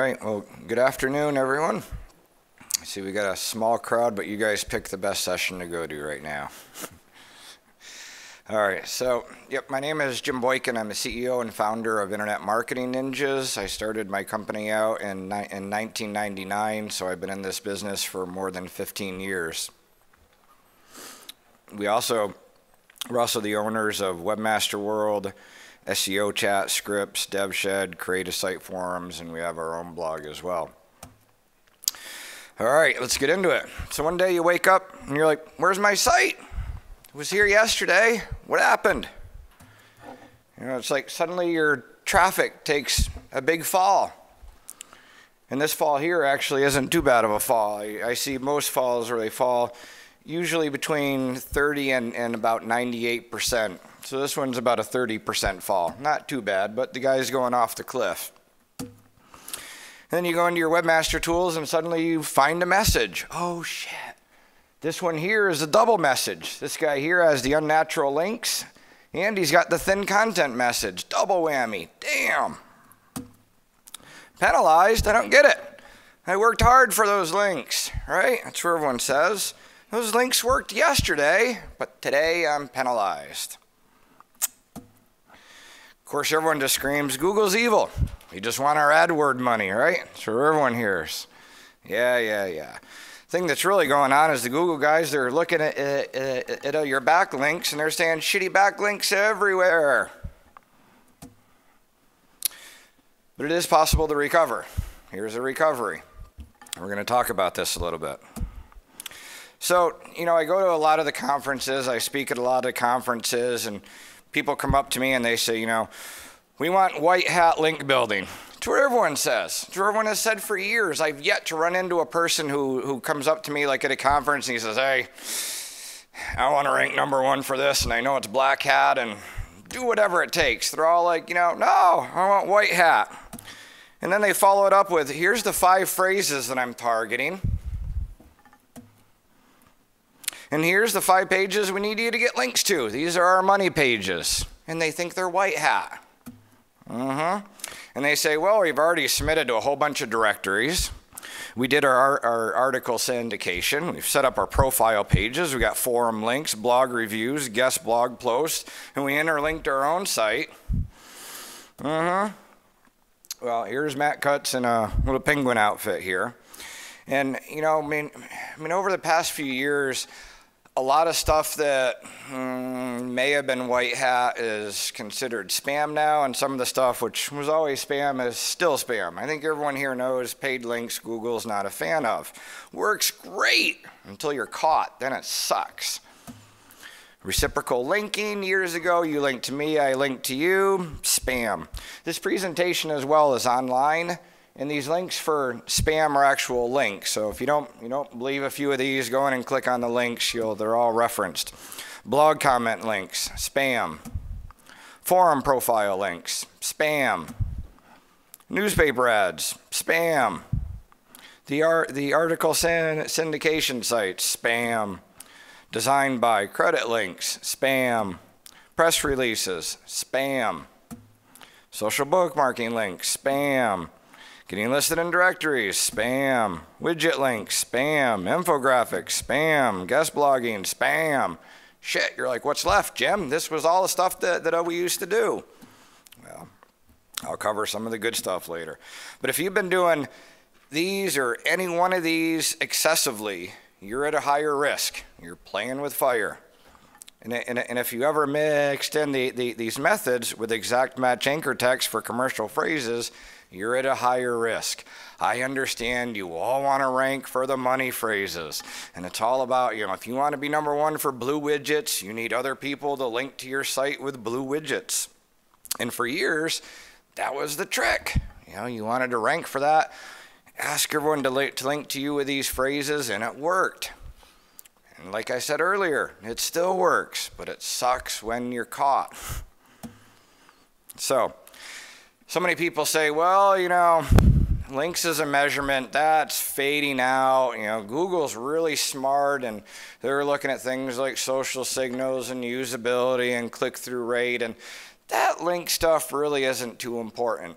right, well, good afternoon, everyone. I see we got a small crowd, but you guys picked the best session to go to right now. All right, so, my name is Jim Boykin. I'm the CEO and founder of Internet Marketing Ninjas. I started my company out in 1999, so I've been in this business for more than 15 years. We're also the owners of Webmaster World, SEO Chat, Scripts, DevShed, Create a Site Forums, and we have our own blog as well. All right, let's get into it. So one day you wake up and you're like, where's my site? It was here yesterday. What happened? You know, it's like suddenly your traffic takes a big fall. And this fall here actually isn't too bad of a fall. I see most falls where they fall usually between 30 and about 98%. So this one's about a 30% fall. Not too bad, but the guy's going off the cliff. And then you go into your Webmaster Tools and suddenly you find a message. Oh shit. This one here is a double message. This guy here has the unnatural links and he's got the thin content message. Double whammy. Damn. Penalized? I don't get it. I worked hard for those links, right? That's what everyone says. Those links worked yesterday, but today I'm penalized. Of course, everyone just screams, Google's evil. You just want our AdWord money, right? That's what everyone hears. Yeah. Thing that's really going on is the Google guys, they're looking at your backlinks and they're saying shitty backlinks everywhere. But it is possible to recover. Here's a recovery. We're going to talk about this a little bit. So, I go to a lot of the conferences, I speak at a lot of the conferences, and people come up to me and they say, we want white hat link building. It's what everyone says. It's what everyone has said for years. I've yet to run into a person who comes up to me like at a conference and he says, hey, I want to rank #1 for this and I know it's black hat and do whatever it takes. They're all like, no, I want white hat. And then they follow it up with, here's the 5 phrases that I'm targeting. And here's the 5 pages we need you to get links to. These are our money pages. And they think they're white hat. And they say, well, we've already submitted to a whole bunch of directories. We did our article syndication. We've set up our profile pages. We got forum links, blog reviews, guest blog posts, and we interlinked our own site. Well, here's Matt Cutts in a little penguin outfit here. And, over the past few years, a lot of stuff that may have been white hat is considered spam now, and some of the stuff which was always spam is still spam. I think everyone here knows paid links Google's not a fan of. Works great until you're caught, then it sucks. Reciprocal linking, years ago, you linked to me, I linked to you, spam. This presentation as well is online. And these links for spam are actual links. So if you don't believe a few of these, go in and click on the links. They're all referenced. Blog comment links, spam. Forum profile links, spam. Newspaper ads, spam. The article syndication sites, spam. Designed by credit links, spam. Press releases, spam. Social bookmarking links, spam. Getting listed in directories, spam. Widget links, spam. Infographics, spam. Guest blogging, spam. Shit, you're like, what's left, Jim? This was all the stuff that we used to do. Well, I'll cover some of the good stuff later. But if you've been doing these or any one of these excessively, you're at a higher risk. You're playing with fire. And if you ever mixed in these methods with exact match anchor text for commercial phrases, you're at a higher risk. I understand you all want to rank for the money phrases. And it's all about, if you want to be #1 for blue widgets, you need other people to link to your site with blue widgets. And for years, that was the trick. You wanted to rank for that. Ask everyone to link to you with these phrases, and it worked. And like I said earlier, it still works, but it sucks when you're caught. So many people say, well, links as a measurement, that's fading out. Google's really smart and they're looking at things like social signals and usability and click-through rate, and that link stuff really isn't too important.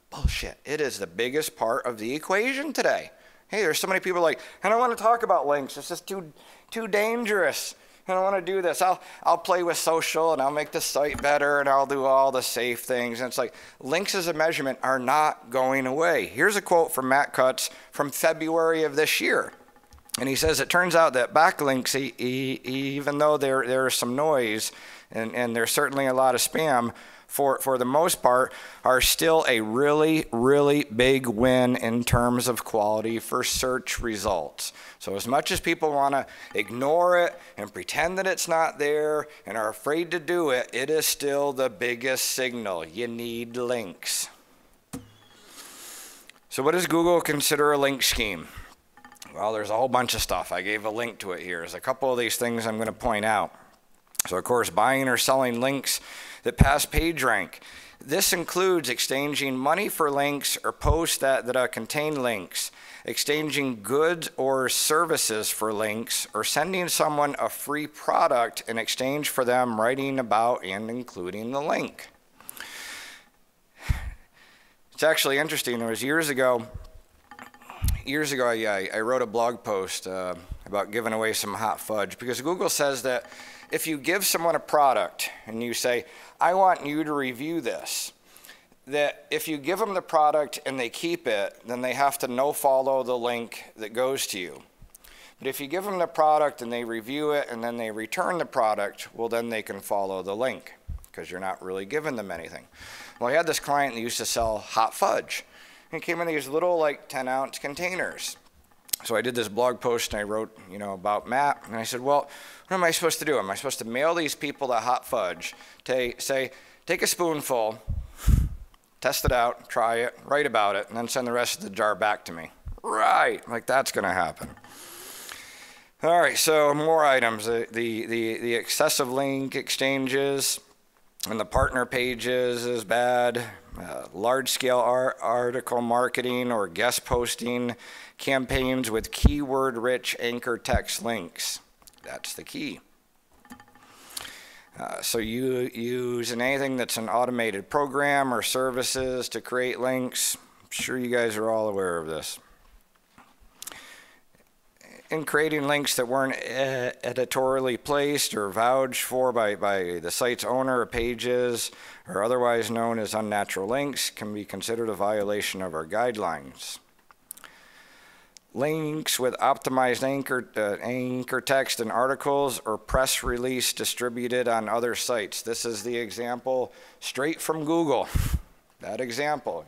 Bullshit. It is the biggest part of the equation today. Hey, there's so many people like, I don't want to talk about links. It's just too dangerous. I don't want to do this. I'll play with social and I'll make the site better and I'll do all the safe things. And it's like, links as a measurement are not going away. Here's a quote from Matt Cutts from February of this year. And he says, it turns out that backlinks, even though there's some noise and there's certainly a lot of spam, for the most part, are still a really, really big win in terms of quality for search results. So as much as people want to ignore it and pretend that it's not there and are afraid to do it, it is still the biggest signal. You need links. So what does Google consider a link scheme? Well, there's a whole bunch of stuff. I gave a link to it here. There's a couple of these things I'm going to point out. So of course, buying or selling links that pass PageRank. This includes exchanging money for links or posts that contain links, exchanging goods or services for links, or sending someone a free product in exchange for them writing about and including the link. It's actually interesting. It was years ago, I wrote a blog post about giving away some hot fudge, because Google says that if you give someone a product and you say, I want you to review this, that if you give them the product and they keep it, then they have to no-follow the link that goes to you. But if you give them the product and they review it and then they return the product, well, then they can follow the link, because you're not really giving them anything. Well, I had this client that used to sell hot fudge. It came in these little, like, 10-ounce containers. So I did this blog post and I wrote, about Matt. And I said, well, what am I supposed to do? Am I supposed to mail these people the hot fudge? Say, take a spoonful, test it out, try it, write about it, and then send the rest of the jar back to me. Right, like that's going to happen. All right, so more items. The excessive link exchanges and the partner pages is bad. Large-scale article marketing or guest posting campaigns with keyword-rich anchor text links. That's the key. So you using anything that's an automated program or services to create links. I'm sure you guys are all aware of this. In creating links that weren't editorially placed or vouched for by the site's owner or pages, or otherwise known as unnatural links, can be considered a violation of our guidelines. Links with optimized anchor text in articles or press release distributed on other sites. This is the example straight from Google. That example,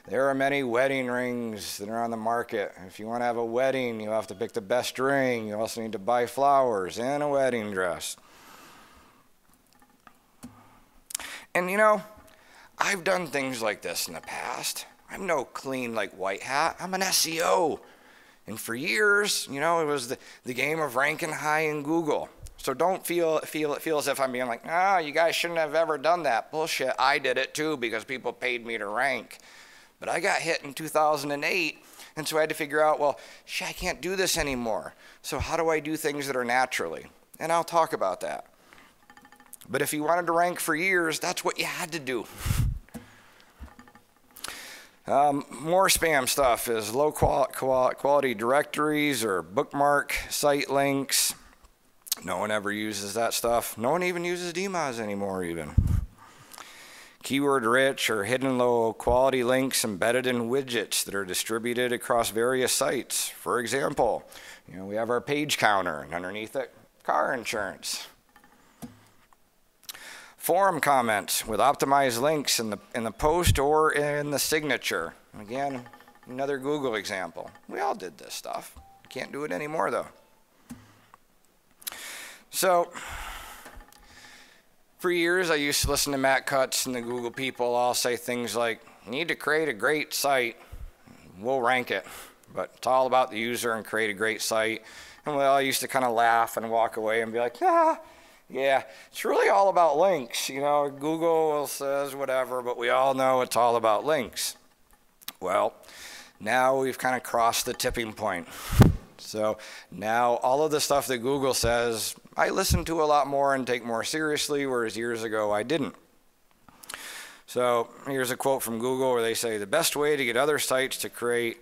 there are many wedding rings that are on the market. If you want to have a wedding, you have to pick the best ring. You also need to buy flowers and a wedding dress. And I've done things like this in the past. I'm no clean white hat. I'm an SEO. And for years, it was the game of ranking high in Google. So don't feel as if I'm being like, you guys shouldn't have ever done that. Bullshit, I did it too because people paid me to rank. But I got hit in 2008, and so I had to figure out, well, I can't do this anymore. So how do I do things that are naturally? And I'll talk about that. But if you wanted to rank for years, that's what you had to do. More spam stuff is low quality directories or bookmark site links. No one ever uses that stuff. No one even uses DMOZ anymore even. Keyword rich or hidden low quality links embedded in widgets that are distributed across various sites. For example, we have our page counter and underneath it, car insurance. Forum comments with optimized links in the post or in the signature. Again, another Google example. We all did this stuff. Can't do it anymore though. So, for years I used to listen to Matt Cutts and the Google people all say things like, you need to create a great site, we'll rank it. But it's all about the user and create a great site. And we all used to kind of laugh and walk away and be like, yeah, it's really all about links. Google says whatever, but we all know it's all about links. Well, now we've kind of crossed the tipping point. So now all of the stuff that Google says, I listen to a lot more and take more seriously, whereas years ago I didn't. So here's a quote from Google where they say, the best way to get other sites to create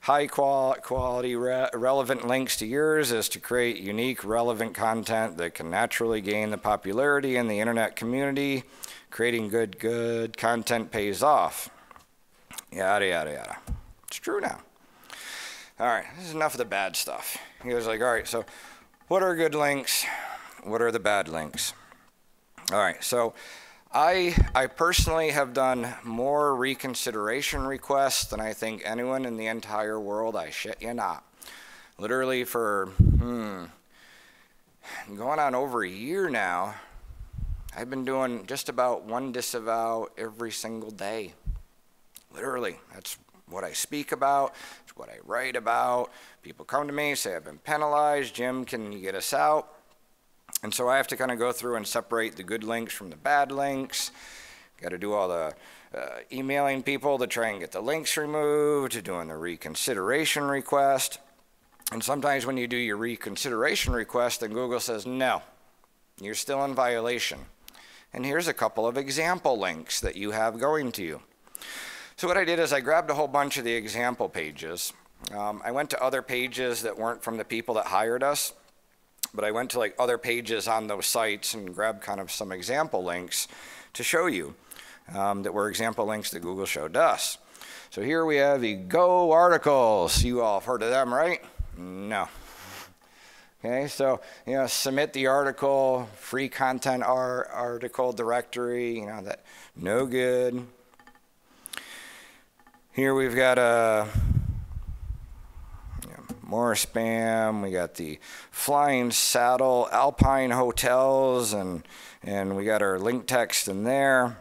high quality relevant links to yours is to create unique relevant content that can naturally gain the popularity in the internet community. Creating good content pays off. Yada, yada, yada. It's true now. All right, this is enough of the bad stuff. He was like, all right, so what are good links? What are the bad links? All right, so I personally have done more reconsideration requests than I think anyone in the entire world. I shit you not. Literally for going on over a year now, I've been doing just about one disavow every single day. Literally, that's what I speak about, it's what I write about. People come to me, say I've been penalized, Jim, can you get us out? And so I have to kind of go through and separate the good links from the bad links. Got to do all the emailing people to try and get the links removed, doing the reconsideration request. And sometimes when you do your reconsideration request, then Google says, no, you're still in violation. And here's a couple of example links that you have going to you. So what I did is I grabbed a whole bunch of the example pages. I went to other pages that weren't from the people that hired us, but I went to like other pages on those sites and grabbed kind of some example links to show you that were example links that Google showed us. So here we have the Go articles. You all have heard of them, right? No. Okay, so, you know, submit the article, free content article directory, you know, that no good. Here we've got more spam. We got the Flying Saddle Alpine Hotels, and we got our link text in there.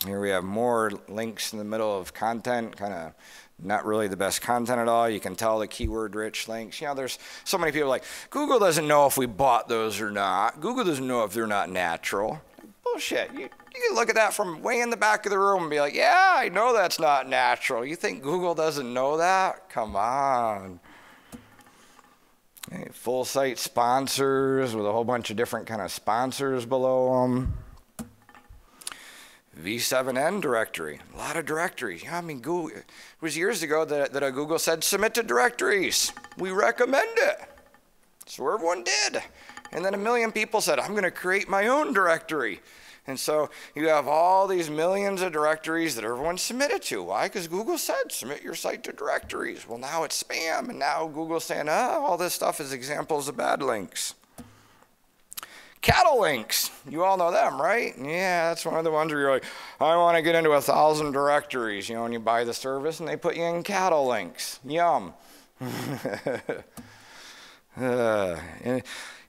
Here we have more links in the middle of content, kind of not really the best content at all. You can tell the keyword-rich links. You know, there's so many people like, Google doesn't know if we bought those or not. Google doesn't know if they're not natural. Bullshit. You can look at that from way in the back of the room and be like, yeah, I know that's not natural. You think Google doesn't know that? Come on. Okay, full site sponsors with a whole bunch of different kind of sponsors below them. V7N directory, a lot of directories. Yeah, I mean, Google, it was years ago that Google said, submit to directories. We recommend it. So everyone did. And then a million people said, I'm going to create my own directory. And so you have all these millions of directories that everyone submitted to. Why? Because Google said, submit your site to directories. Well, now it's spam, and now Google's saying, all this stuff is examples of bad links. Cattle links, you all know them, right? Yeah, that's one of the ones where you're like, I want to get into 1,000 directories, you know, and you buy the service and they put you in cattle links. Yum.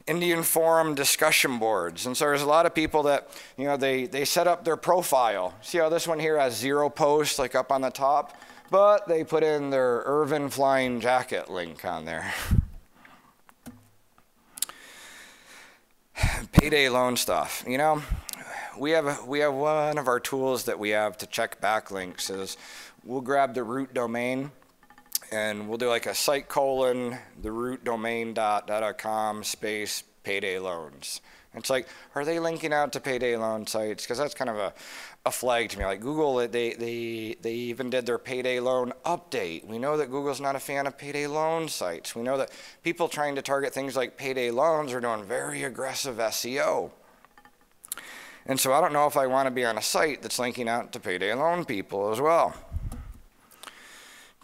Indian forum discussion boards. And so there's a lot of people that, you know, they set up their profile. See how this one here has 0 posts, like up on the top? But they put in their Irvin flying jacket link on there. Payday loan stuff. You know, we have one of our tools that we have to check backlinks is we'll grab the root domain and we'll do like a site colon the root domain.com space payday loans. It's like, are they linking out to payday loan sites? Because that's kind of a flag to me. Like Google, they even did their payday loan update. We know that Google's not a fan of payday loan sites. We know that people trying to target things like payday loans are doing very aggressive SEO. And so I don't know if I want to be on a site that's linking out to payday loan people as well.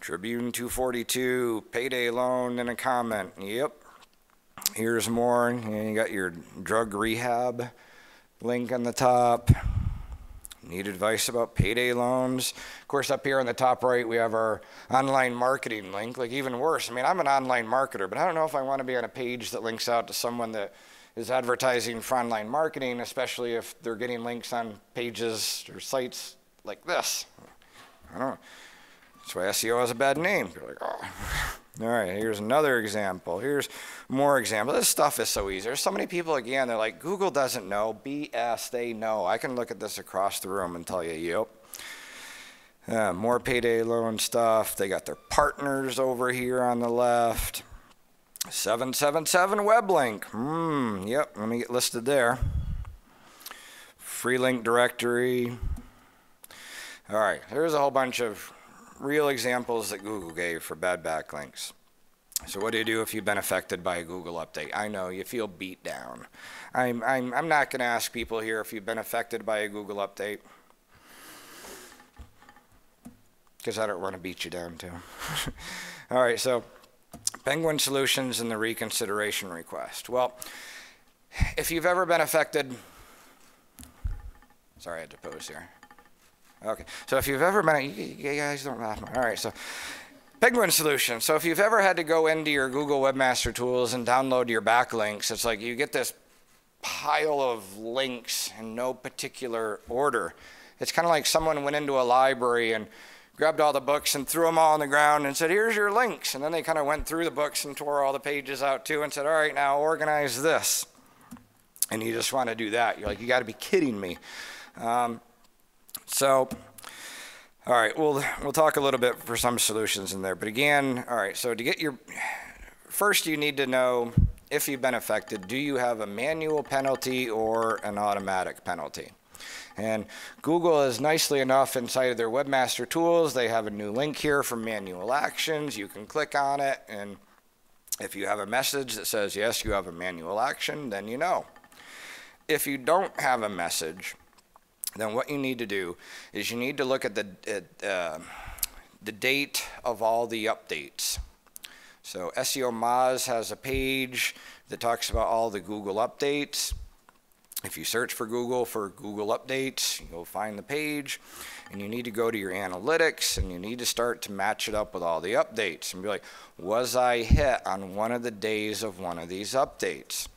Tribune 242, payday loan in a comment. Yep. Here's more. You got your drug rehab link on the top. Need advice about payday loans. Of course, up here on the top right, we have our online marketing link. Like even worse. I mean, I'm an online marketer, but I don't know if I want to be on a page that links out to someone that is advertising for online marketing, especially if they're getting links on pages or sites like this. I don't know. That's why SEO has a bad name. You're like, oh. All right, here's another example. Here's more examples. This stuff is so easy. There's so many people, again, they're like, Google doesn't know. BS, they know. I can look at this across the room and tell you, yep. More payday loan stuff. They got their partners over here on the left. 777 web link. Yep, let me get listed there. free link directory. All right, here's a whole bunch of real examples that Google gave for bad backlinks. So what do you do if you've been affected by a Google update? I know you feel beat down. I'm not going to ask people here if you've been affected by a Google update, because I don't want to beat you down too. All right, so Penguin Solutions and the reconsideration request. Well, if you've ever been affected, sorry I had to pause here. Okay, so if you've ever been, you guys don't laugh. All right, so Penguin Solution. So if you've ever had to go into your Google Webmaster Tools and download your backlinks, it's like you get this pile of links in no particular order. It's kind of like someone went into a library and grabbed all the books and threw them all on the ground and said, here's your links. And then they kind of went through the books and tore all the pages out too and said, all right, now organize this. And you just want to do that. You're like, you got to be kidding me. All right, we'll talk a little bit for some solutions in there. But again, all right, so to get your, first you need to know if you've been affected, do you have a manual penalty or an automatic penalty? And Google is nicely enough inside of their Webmaster Tools, they have a new link here for manual actions. You can click on it, and if you have a message that says, yes, you have a manual action, then you know. If you don't have a message, then what you need to do is you need to look at the date of all the updates. So SEO Moz has a page that talks about all the Google updates. If you search for Google updates, you'll find the page, and you need to go to your analytics, and you need to start to match it up with all the updates and be like, was I hit on one of the days of one of these updates?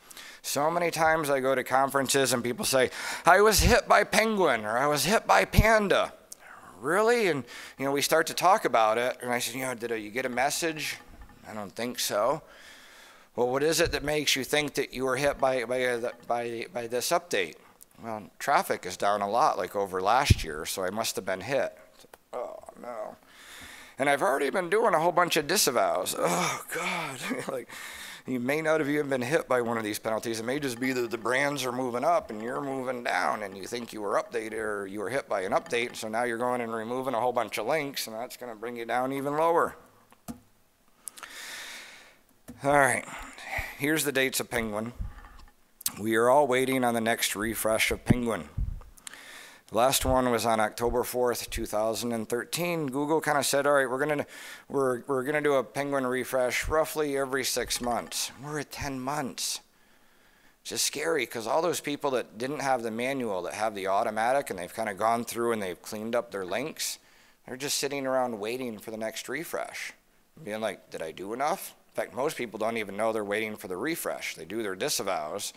So many times I go to conferences and people say, I was hit by Penguin, or I was hit by Panda. Really? And we start to talk about it, and I said, did you get a message? I don't think so. Well, what is it that makes you think that you were hit by this update? Well, traffic is down a lot, like over last year, so I must have been hit. Oh, no. And I've already been doing a whole bunch of disavows. Oh, God. Like, you may not have even been hit by one of these penalties. It may just be that the brands are moving up and you're moving down, and you think you were updated or you were hit by an update, so now you're going and removing a whole bunch of links, and that's going to bring you down even lower. All right, here's the dates of Penguin. We are all waiting on the next refresh of Penguin. The last one was on October 4th, 2013. Google kind of said, all right, we're gonna do a Penguin refresh roughly every 6 months. We're at 10 months. It's just scary, because all those people that didn't have the manual, that have the automatic, and they've kind of gone through and they've cleaned up their links, they're just sitting around waiting for the next refresh, being like, did I do enough? In fact, most people don't even know they're waiting for the refresh. They do their disavows,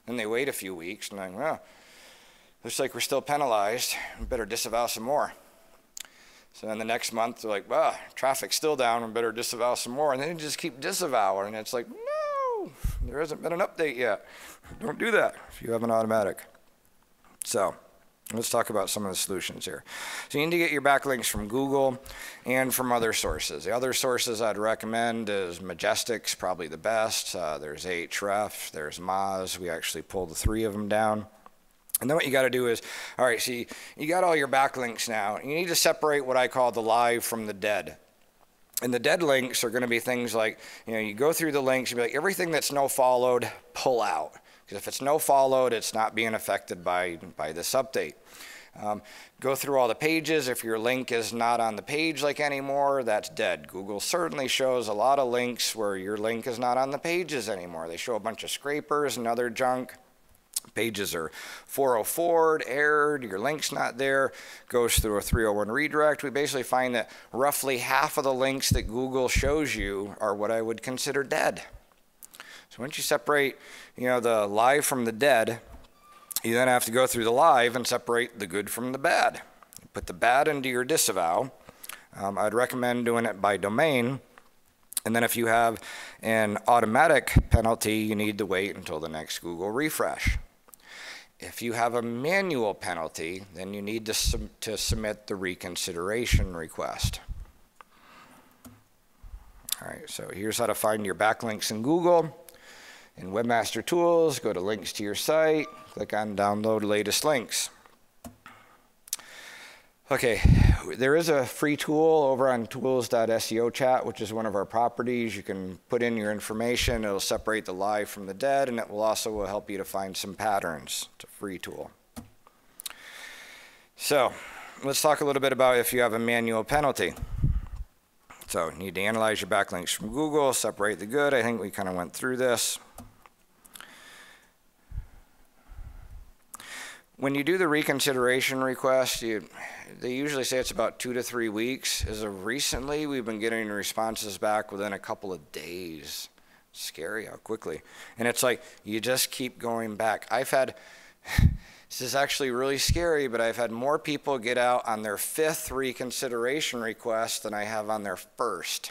then they wait a few weeks, and then, well, looks like we're still penalized. We better disavow some more. So then the next month, they're like, well, traffic's still down. We better disavow some more. And then you just keep disavowing. And it's like, no, there hasn't been an update yet. Don't do that if you have an automatic. So let's talk about some of the solutions here. So you need to get your backlinks from Google and from other sources. The other sources I'd recommend is Majestic's probably the best. There's Ahrefs, there's Moz. We actually pulled the 3 of them down. And then what you got to do is, all right, so you got all your backlinks now. You need to separate what I call the live from the dead. And the dead links are going to be things like, you go through the links, you be like, everything that's no followed, pull out. Because if it's no followed, it's not being affected by this update. Go through all the pages. If your link is not on the page like anymore, that's dead. Google certainly shows a lot of links where your link is not on the pages anymore. They show a bunch of scrapers and other junk. Pages are 404'd, errored, your link's not there, goes through a 301 redirect. We basically find that roughly half of the links that Google shows you are what I would consider dead. So once you separate, the live from the dead, you then have to go through the live and separate the good from the bad. Put the bad into your disavow. I'd recommend doing it by domain. And then if you have an automatic penalty, you need to wait until the next Google refresh. If you have a manual penalty, then you need to submit the reconsideration request. All right, so here's how to find your backlinks in Google. In Webmaster Tools, go to Links to your site, click on Download Latest Links. Okay, there is a free tool over on tools.seo chat, which is one of our properties. You can put in your information, it'll separate the live from the dead, and it will also help you to find some patterns. It's a free tool. So, let's talk a little bit about if you have a manual penalty. So, you need to analyze your backlinks from Google, separate the good. I think we kind of went through this. When you do the reconsideration request, they usually say it's about 2 to 3 weeks. As of recently, we've been getting responses back within a couple of days. Scary how quickly. And it's like, you just keep going back. I've had, this is actually really scary, but I've had more people get out on their 5th reconsideration request than I have on their 1st.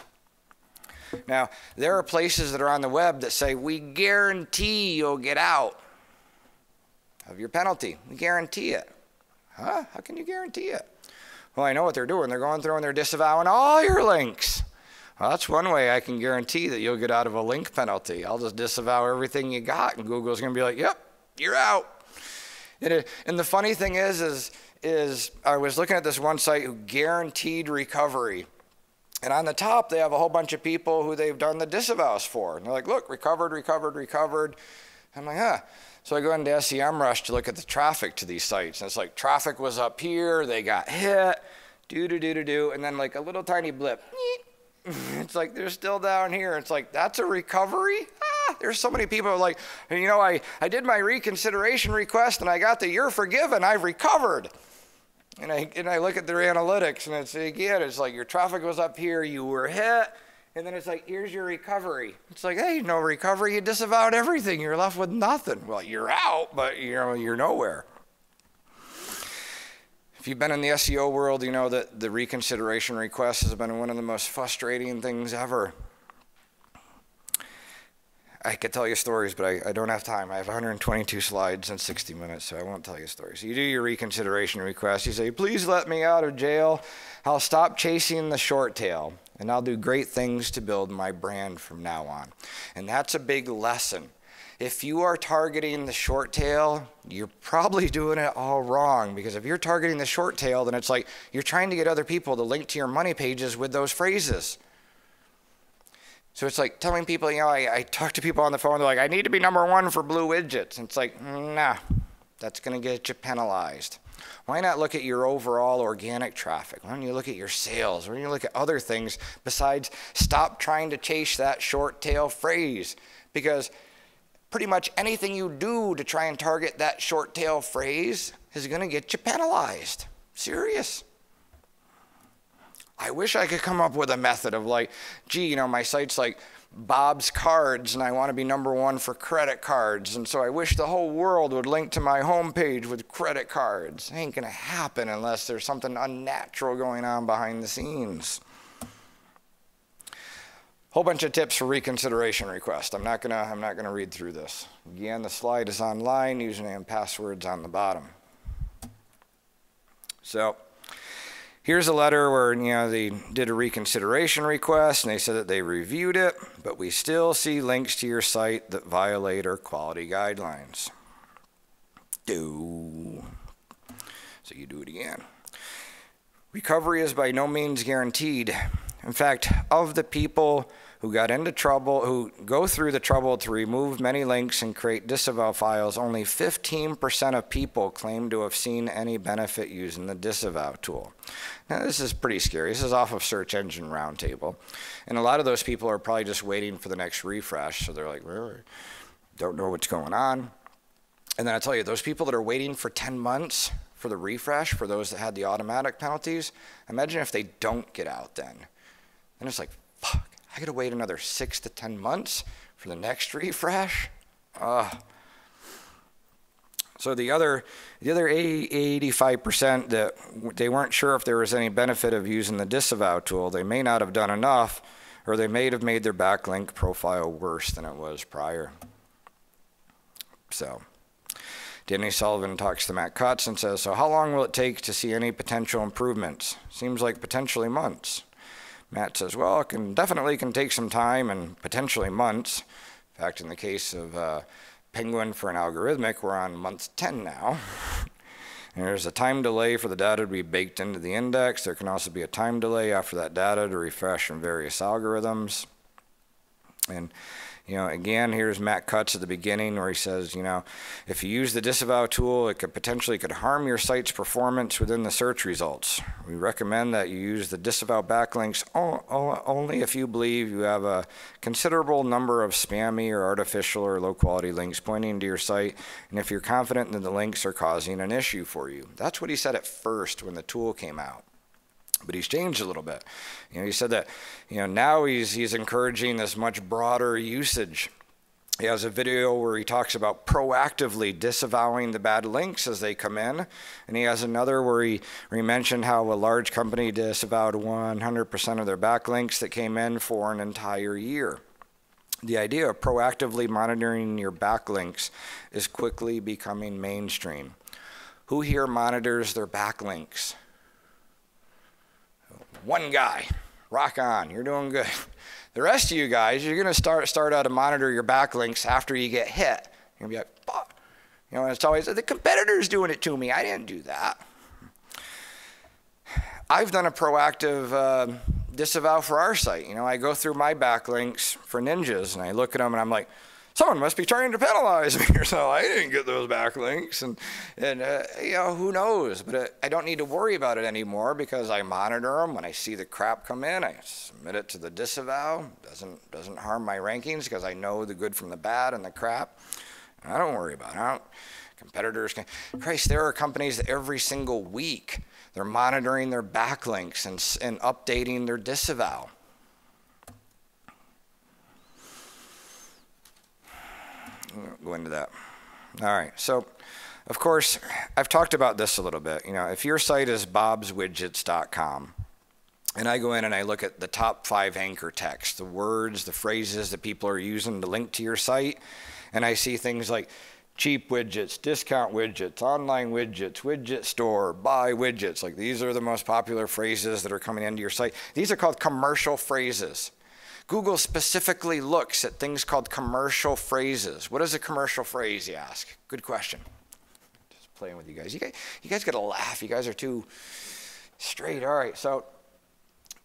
Now, there are places that are on the web that say, we guarantee you'll get out of your penalty. We guarantee it. Huh? How can you guarantee it? Well, I know what they're doing. They're going through and they're disavowing all your links. Well, that's one way I can guarantee that you'll get out of a link penalty. I'll just disavow everything you got, and Google's going to be like, yep, you're out. And the funny thing is I was looking at this one site who guaranteed recovery. And on the top, they have a whole bunch of people who they've done the disavows for. And they're like, look, recovered, recovered, recovered. I'm like, huh. So I go into SEMrush to look at the traffic to these sites. And it's like traffic was up here, they got hit, and then like a little tiny blip. It's like they're still down here. It's like, that's a recovery? Ah, there's so many people like, you know, I did my reconsideration request and I got the you're forgiven, I've recovered. And I look at their analytics and it's again, it's like your traffic was up here, you were hit. And then it's like, here's your recovery. It's like, hey, no recovery. You disavowed everything. You're left with nothing. Well, you're out, but you're nowhere. If you've been in the SEO world, you know that the reconsideration request has been one of the most frustrating things ever. I could tell you stories, but I don't have time. I have 122 slides in 60 minutes, so I won't tell you stories. So you do your reconsideration request. You say, please let me out of jail. I'll stop chasing the short tail, and I'll do great things to build my brand from now on. And that's a big lesson. If you are targeting the short tail, you're probably doing it all wrong, because if you're targeting the short tail, then it's like you're trying to get other people to link to your money pages with those phrases. So it's like telling people, you know, I talk to people on the phone, they're like, I need to be #1 for blue widgets. And it's like, nah, that's going to get you penalized. Why not look at your overall organic traffic? Why don't you look at your sales? Why don't you look at other things besides stop trying to chase that short tail phrase? Because pretty much anything you do to try and target that short tail phrase is going to get you penalized. Serious. I wish I could come up with a method of like, gee, you know, my site's like Bob's Cards and I want to be #1 for credit cards. And so I wish the whole world would link to my homepage with credit cards. It ain't going to happen unless there's something unnatural going on behind the scenes. Whole bunch of tips for reconsideration request. I'm not gonna read through this. Again, the slide is online, username and password's on the bottom. So here's a letter where, you know, they did a reconsideration request and they said that they reviewed it, but we still see links to your site that violate our quality guidelines. So you do it again. Recovery is by no means guaranteed. In fact, of the people who got into trouble, who go through the trouble to remove many links and create disavow files, only 15% of people claim to have seen any benefit using the disavow tool. Now, this is pretty scary. This is off of Search Engine Roundtable. And a lot of those people are probably just waiting for the next refresh. So they're like, well, don't know what's going on. And then I tell you, those people that are waiting for 10 months for the refresh, for those that had the automatic penalties, imagine if they don't get out then. And it's like, fuck, I gotta wait another 6 to 10 months for the next refresh? So the other 85% that they weren't sure if there was any benefit of using the disavow tool, they may not have done enough, or they may have made their backlink profile worse than it was prior. So Danny Sullivan talks to Matt Cutts and says, so how long will it take to see any potential improvements? Seems like potentially months. Matt says, well, it definitely can take some time and potentially months. In In fact, in the case of Penguin for an algorithmic, we're on month 10 now. And there's a time delay for the data to be baked into the index. There can also be a time delay after that data to refresh from various algorithms. And again, here's Matt Cutts at the beginning where he says, if you use the disavow tool, it could potentially harm your site's performance within the search results. We recommend that you use the disavow backlinks only if you believe you have a considerable number of spammy or artificial or low quality links pointing to your site, and if you're confident that the links are causing an issue for you. That's what he said at first when the tool came out. But he's changed a little bit. He said that, now he's encouraging this much broader usage. He has a video where he talks about proactively disavowing the bad links as they come in. And he has another where he mentioned how a large company disavowed 100% of their backlinks that came in for an entire year. The idea of proactively monitoring your backlinks is quickly becoming mainstream. Who here monitors their backlinks? One guy. Rock on. You're doing good. The rest of you guys, you're going to start out to monitor your backlinks after you get hit. You're going to be like, fuck. And it's always, the competitor's doing it to me. I didn't do that. I've done a proactive disavow for our site. I go through my backlinks for ninjas, and I look at them, and I'm like, someone must be trying to penalize me or so. I didn't get those backlinks, and who knows? But I don't need to worry about it anymore because I monitor them. When I see the crap come in, I submit it to the disavow. Doesn't harm my rankings because I know the good from the bad and the crap. And I don't worry about it. Competitors can. Christ, there are companies that every single week they're monitoring their backlinks and updating their disavow. Go into that. All right. So, of course, I've talked about this a little bit. If your site is bobswidgets.com, and I go in and I look at the top 5 anchor text, the words, the phrases that people are using to link to your site, and I see things like cheap widgets, discount widgets, online widgets, widget store, buy widgets. Like these are the most popular phrases that are coming into your site. These are called commercial phrases. Google specifically looks at things called commercial phrases. What is a commercial phrase, you ask? Good question. Just playing with you guys. You guys got to laugh. You guys are too straight. All right, so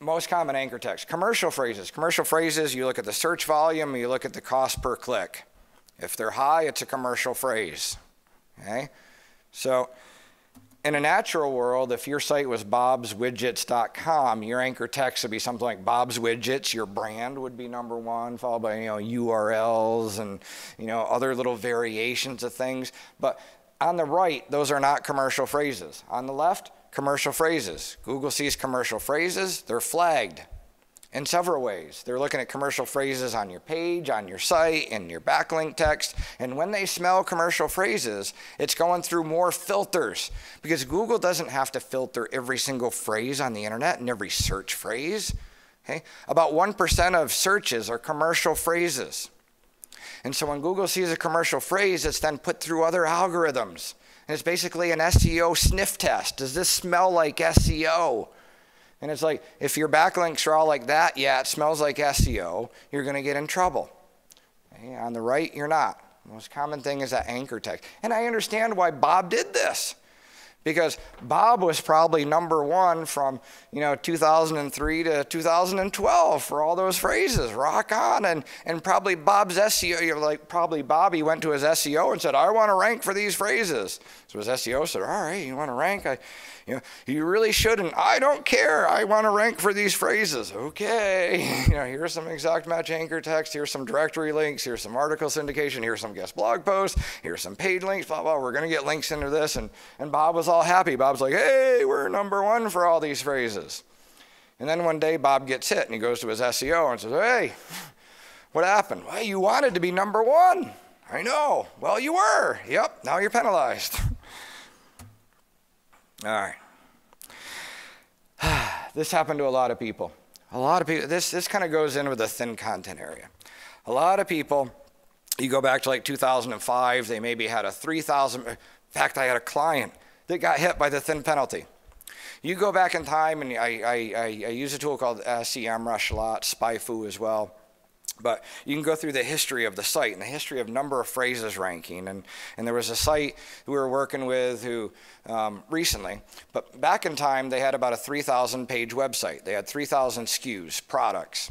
most common anchor text. Commercial phrases. Commercial phrases, you look at the search volume, you look at the cost per click. If they're high, it's a commercial phrase. Okay? So in a natural world, if your site was bobswidgets.com, your anchor text would be something like Bob's Widgets. Your brand would be number 1, followed by URLs and other little variations of things. But on the right, those are not commercial phrases. On the left, commercial phrases. Google sees commercial phrases, they're flagged in several ways. They're looking at commercial phrases on your page, on your site, in your backlink text. And when they smell commercial phrases, it's going through more filters because Google doesn't have to filter every single phrase on the internet and every search phrase. Okay? About 1% of searches are commercial phrases. And so when Google sees a commercial phrase, it's then put through other algorithms. And it's basically an SEO sniff test. Does this smell like SEO? And it's like, if your backlinks are all like that, yeah, it smells like SEO, you're going to get in trouble. Okay? On the right, you're not. The most common thing is that anchor text. And I understand why Bob did this. Because Bob was probably number 1 from 2003 to 2012 for all those phrases. Rock on. And probably Bob's SEO, probably Bobby went to his SEO and said, I want to rank for these phrases. So his SEO said, all right, you want to rank? You really shouldn't. I don't care. I want to rank for these phrases. Okay. Here's some exact match anchor text. Here's some directory links. Here's some article syndication. Here's some guest blog posts. Here's some paid links. Blah, blah. We're going to get links into this. And Bob was all happy. Bob's like, hey, we're number 1 for all these phrases. And then one day Bob gets hit and he goes to his SEO and says, hey, what happened? Well, you wanted to be number 1. I know. Well, you were. Yep. Now you're penalized. All right. This happened to a lot of people. This kind of goes in with the thin content area. A lot of people, you go back to like 2005, they maybe had a 3,000, in fact, I had a client that got hit by the thin penalty. You go back in time, and I use a tool called SEMrush a lot, SpyFu as well. But you can go through the history of the site and the history of number of phrases ranking. And there was a site we were working with who recently, but back in time, they had about a 3,000 page website. They had 3,000 SKUs, products.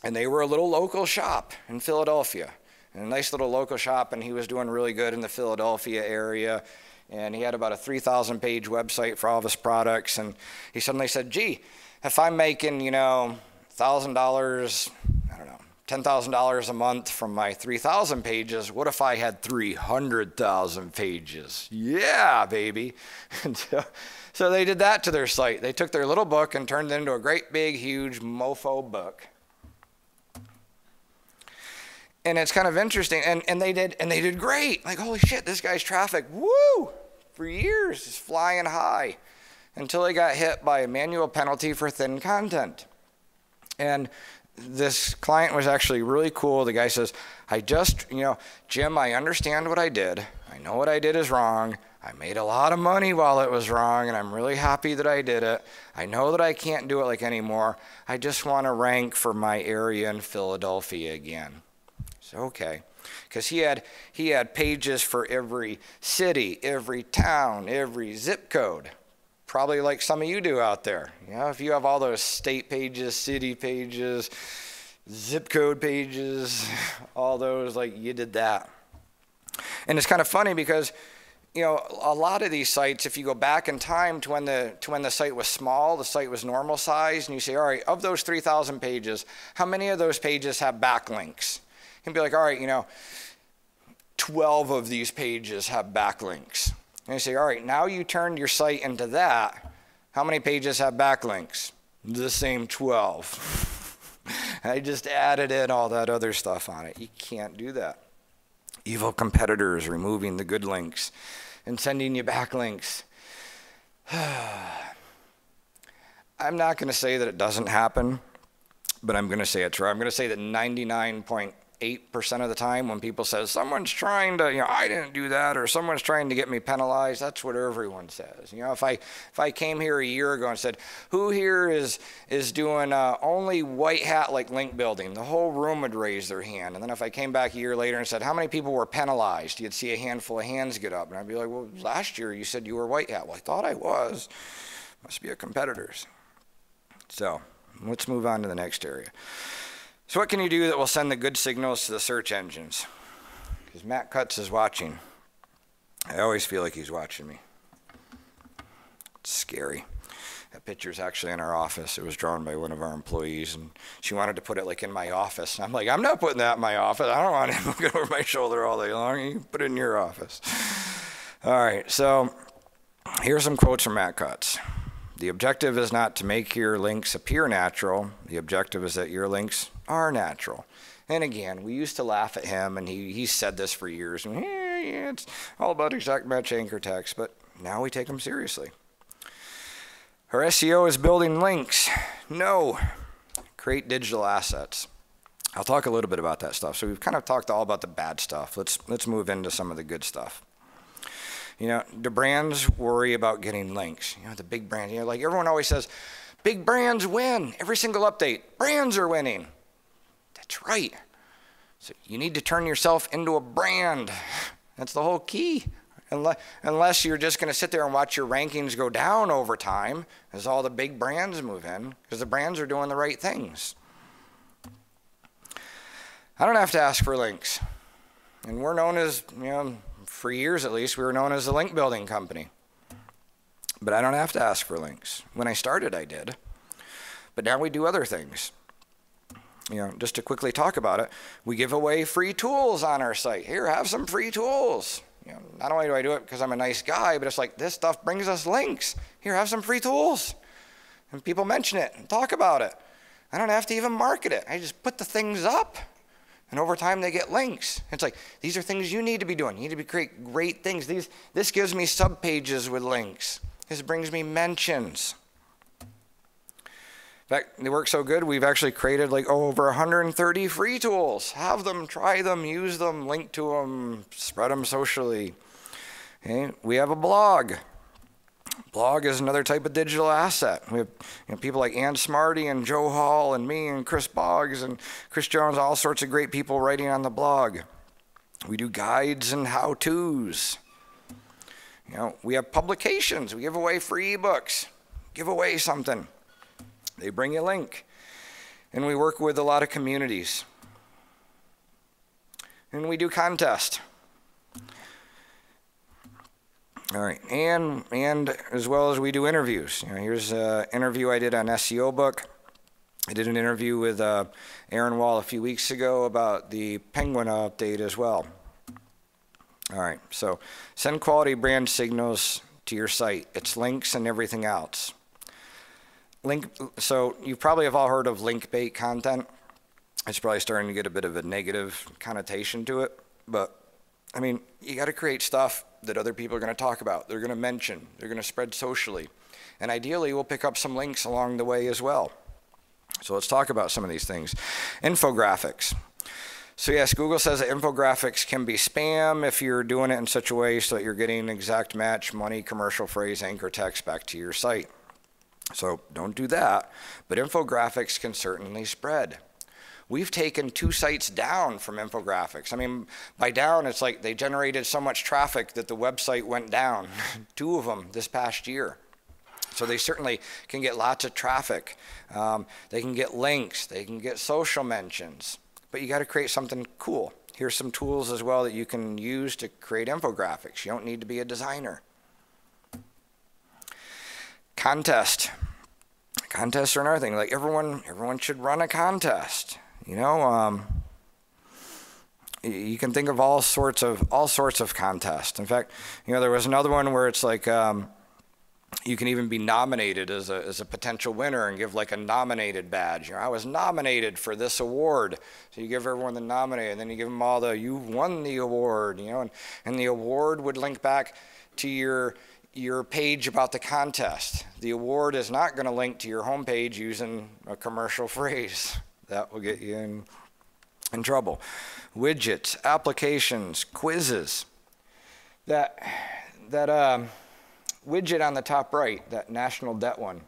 And they were a little local shop in Philadelphia. And a nice little local shop, and he was doing really good in the Philadelphia area. And he had about a 3,000 page website for all of his products. And he suddenly said, gee, if I'm making, $1,000, I don't know, $10,000 a month from my 3,000 pages, what if I had 300,000 pages? Yeah, baby. And so they did that to their site. They took their little book and turned it into a great big, huge mofo book. And it's kind of interesting, and they did great. Like, holy shit, this guy's traffic, woo, for years is flying high, until they got hit by a manual penalty for thin content. And this client was actually really cool. The guy says, Jim, I understand what I did. I know what I did is wrong. I made a lot of money while it was wrong, and I'm really happy that I did it. I know that I can't do it like anymore. I just want to rank for my area in Philadelphia again. So, okay. Because he had pages for every city, every town, every zip code. Probably like some of you do out there. If you have all those state pages, city pages, zip code pages, all those, like you did that. And it's kind of funny because, a lot of these sites, if you go back in time to when the site was small, the site was normal size, and you say, all right, of those 3,000 pages, how many of those pages have backlinks? You'd be like, all right, 12 of these pages have backlinks. And you say, all right, now you turned your site into that. How many pages have backlinks? The same 12. I just added in all that other stuff on it. You can't do that. Evil competitors removing the good links and sending you backlinks. I'm not going to say that it doesn't happen, but I'm going to say it's true. I'm going to say that 99.8% of the time when people say, someone's trying to, I didn't do that, or someone's trying to get me penalized, that's what everyone says. If I came here a year ago and said, who here is doing only white hat like link building, the whole room would raise their hand. And then if I came back a year later and said, how many people were penalized? You'd see a handful of hands get up. And I'd be like, well, last year you said you were white hat. Well, I thought I was. Must be a competitors. So let's move on to the next area. So what can you do that will send the good signals to the search engines? Because Matt Cutts is watching. I always feel like he's watching me. It's scary. That picture's actually in our office. It was drawn by one of our employees, and she wanted to put it like in my office. And I'm like, I'm not putting that in my office. I don't want him looking over my shoulder all day long. You can put it in your office. All right, so here's some quotes from Matt Cutts. The objective is not to make your links appear natural. The objective is that your links are natural. And again, we used to laugh at him, and he said this for years. It's all about exact match anchor text, but now we take him seriously. Our SEO is building links. No. Create digital assets. I'll talk a little bit about that stuff. So we've kind of talked all about the bad stuff. Let's move into some of the good stuff. The brands worry about getting links. The big brands, like everyone always says, big brands win. Every single update, brands are winning. That's right. So you need to turn yourself into a brand. That's the whole key. Unless you're just going to sit there and watch your rankings go down over time as all the big brands move in, because the brands are doing the right things. I don't have to ask for links. And we're known as, for years at least, we were known as a link building company. But I don't have to ask for links. When I started, I did. But now we do other things. Just to quickly talk about it, we give away free tools on our site. Here, have some free tools. Not only do I do it because I'm a nice guy, but it's like, this stuff brings us links. Here, have some free tools. And people mention it and talk about it. I don't have to even market it. I just put the things up. And over time, they get links. It's like, these are things you need to be doing. You need to create great things. This gives me subpages with links. This brings me mentions. In fact, they work so good, we've actually created like over 130 free tools. Have them, try them, use them, link to them, spread them socially. Okay? We have a blog. Blog is another type of digital asset. We have people like Ann Smarty and Joe Hall and me and Chris Boggs and Chris Jones, all sorts of great people writing on the blog. We do guides and how-tos. We have publications. We give away free ebooks. Give away something. They bring you a link. And we work with a lot of communities. And we do contests. All right, and as well as we do interviews. Here's an interview I did on SEO book. I did an interview with Aaron Wall a few weeks ago about the Penguin update as well. All right, so send quality brand signals to your site. It's links and everything else. So you probably have all heard of link bait content. It's probably starting to get a bit of a negative connotation to it, but I mean, you got to create stuff that other people are going to talk about, they're going to mention, they're going to spread socially. And ideally, we'll pick up some links along the way as well. So let's talk about some of these things. Infographics. So yes, Google says that infographics can be spam if you're doing it in such a way so that you're getting exact match, money, commercial phrase, anchor text back to your site. So don't do that, but infographics can certainly spread. We've taken 2 sites down from infographics. I mean, by down, it's like they generated so much traffic that the website went down. 2 of them this past year. So they certainly can get lots of traffic. They can get links. They can get social mentions. But you got to create something cool. Here's some tools as well that you can use to create infographics. You don't need to be a designer. Contest. Contests are another thing. Like everyone should run a contest. You can think of all sorts of contests. In fact, there was another one where it's like you can even be nominated as a potential winner and give like a nominated badge. I was nominated for this award. So you give everyone the nominated, and then you give them all you won the award. And the award would link back to your page about the contest. The award is not going to link to your homepage using a commercial phrase. That will get you in trouble. Widgets, applications, quizzes. That widget on the top right, that national debt one,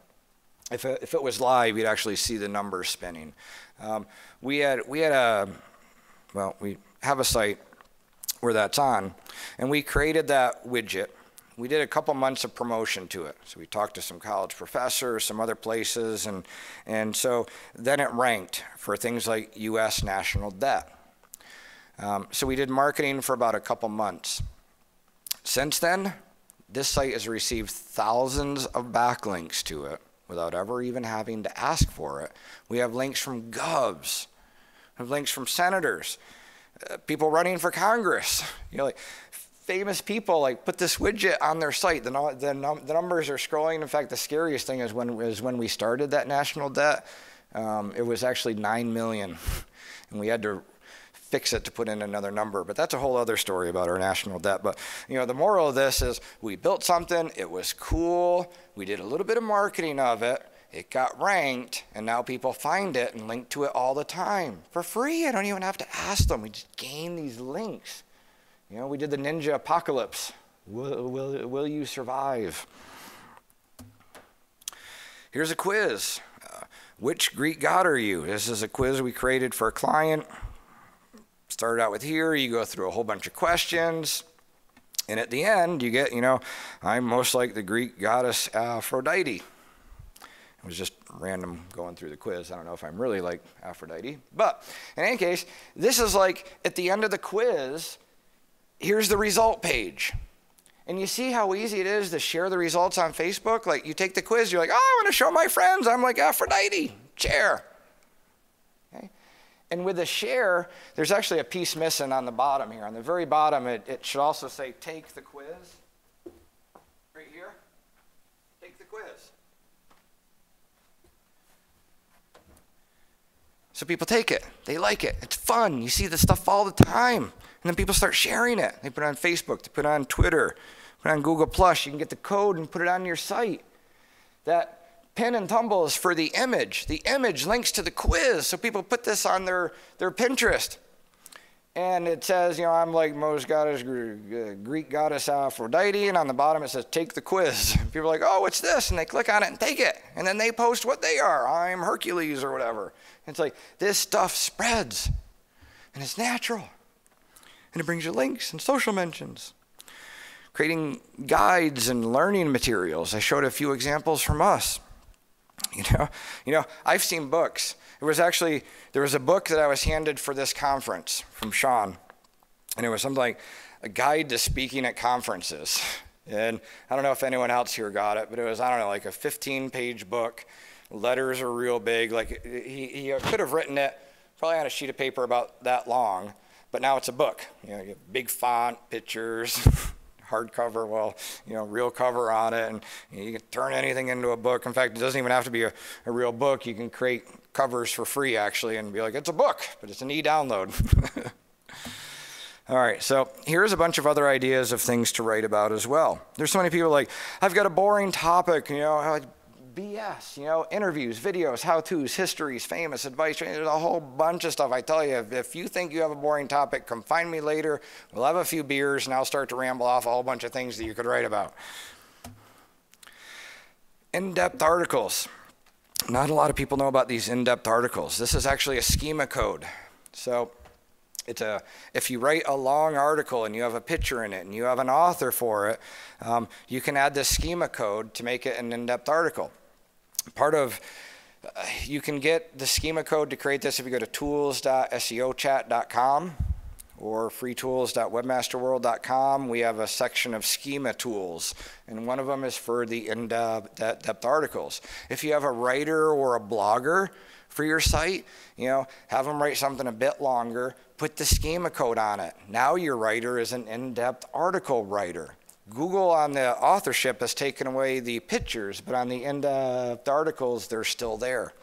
if it was live, you'd actually see the numbers spinning. We have a site where that's on, and we created that widget. We did a couple months of promotion to it. So we talked to some college professors, some other places, and so then it ranked for things like U.S. national debt. So we did marketing for about a couple months. Since then, this site has received thousands of backlinks to it without ever even having to ask for it. We have links from govs, we have links from senators, people running for Congress, like famous people like put this widget on their site. The numbers are scrolling. In fact, the scariest thing is when we started that national debt, it was actually 9 million, and we had to fix it to put in another number. But that's a whole other story about our national debt. But the moral of this is we built something. It was cool. We did a little bit of marketing of it. It got ranked, and now people find it and link to it all the time for free. I don't even have to ask them. We just gain these links. We did the ninja apocalypse. Will you survive? Here's a quiz. Which Greek god are you? This is a quiz we created for a client. Started out with here. You go through a whole bunch of questions. And at the end, you get, I'm most like the Greek goddess Aphrodite. It was just random going through the quiz. I don't know if I'm really like Aphrodite. But in any case, this is like at the end of the quiz, here's the result page. And you see how easy it is to share the results on Facebook? Like you take the quiz, you're like, oh, I want to show my friends I'm like Aphrodite. Share. Okay? And with the share, there's actually a piece missing on the bottom here. On the very bottom, it should also say take the quiz. Right here. Take the quiz. So people take it. They like it. It's fun. You see this stuff all the time. And then people start sharing it. They put it on Facebook. They put it on Twitter. Put it on Google+. You can get the code and put it on your site. That pin and tumble is for the image. The image links to the quiz. So people put this on their Pinterest. And it says, you know, I'm like most goddess, Greek goddess Aphrodite, and on the bottom it says, take the quiz. People are like, oh, what's this? And they click on it and take it. And then they post what they are. I'm Hercules or whatever. It's like, this stuff spreads. And it's natural. And it brings you links and social mentions. Creating guides and learning materials. I showed a few examples from us. You know, I've seen books. There was a book that I was handed for this conference from Sean, and it was something like a guide to speaking at conferences. And I don't know if anyone else here got it, but it was, I don't know, like a 15-page book. Letters are real big. Like he could have written it probably on a sheet of paper about that long, but now it's a book. You know, you have big font, pictures, hardcover, well, you know, real cover on it, and you can turn anything into a book. In fact, it doesn't even have to be a real book. You can create covers for free, actually, and be like, it's a book, but it's an e-download. All right, so here's a bunch of other ideas of things to write about as well. There's so many people like, I've got a boring topic, you know, BS, you know, interviews, videos, how-tos, histories, famous advice. There's a whole bunch of stuff. I tell you, if you think you have a boring topic, come find me later. We'll have a few beers, and I'll start to ramble off a whole bunch of things that you could write about. In-depth articles. Not a lot of people know about these in-depth articles. This is actually a schema code. So if you write a long article and you have a picture in it and you have an author for it, you can add this schema code to make it an in-depth article. You can get the schema code to create this if you go to tools.seochat.com or freetools.webmasterworld.com. We have a section of schema tools, and one of them is for the in-depth articles. If you have a writer or a blogger for your site, you know, have them write something a bit longer, put the schema code on it. Now your writer is an in-depth article writer. Google on the authorship has taken away the pictures, but on the in-depth articles, they're still there.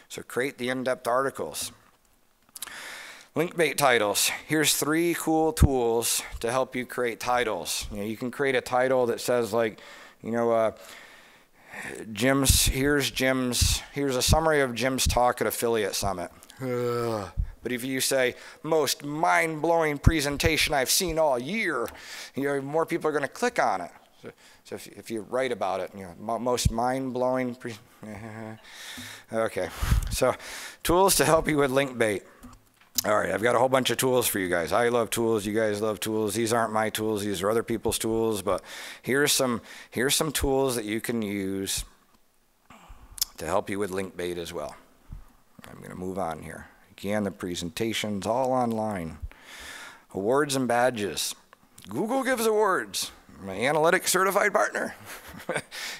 So create the in-depth articles. Link bait titles. Here's 3 cool tools to help you create titles. You know, you can create a title that says like, you know, here's a summary of Jim's talk at Affiliate Summit. But if you say, most mind-blowing presentation I've seen all year, you know, more people are going to click on it. So if you write about it, you know, most mind-blowing okay. So tools to help you with link bait. All right, I've got a whole bunch of tools for you guys. I love tools. You guys love tools. These aren't my tools. These are other people's tools. But here's some tools that you can use to help you with link bait as well. I'm going to move on here. Again, the presentation's all online. Awards and badges. Google gives awards. I'm an analytics certified partner.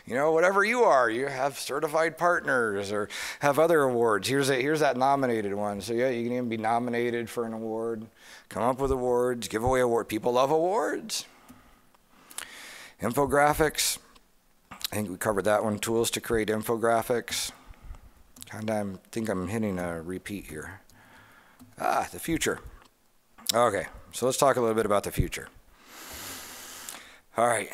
You know, whatever you are, you have certified partners or have other awards. Here's that nominated one. So yeah, you can even be nominated for an award. Come up with awards, give away awards. People love awards. Infographics. I think we covered that one. Tools to create infographics. I think I'm hitting a repeat here. The future. Okay, so let's talk a little bit about the future. All right.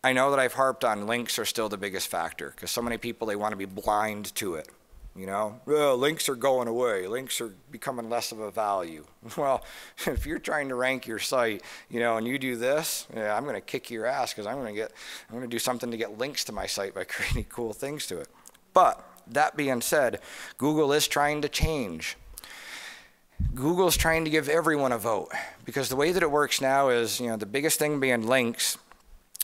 I know that I've harped on links are still the biggest factor because so many people, they want to be blind to it. You know, links are going away. Links are becoming less of a value. Well, if you're trying to rank your site, you know, and you do this, yeah, I'm going to kick your ass because I'm going to do something to get links to my site by creating cool things to it. But that being said, Google is trying to change. Google's trying to give everyone a vote because the way that it works now is, you know, the biggest thing being links.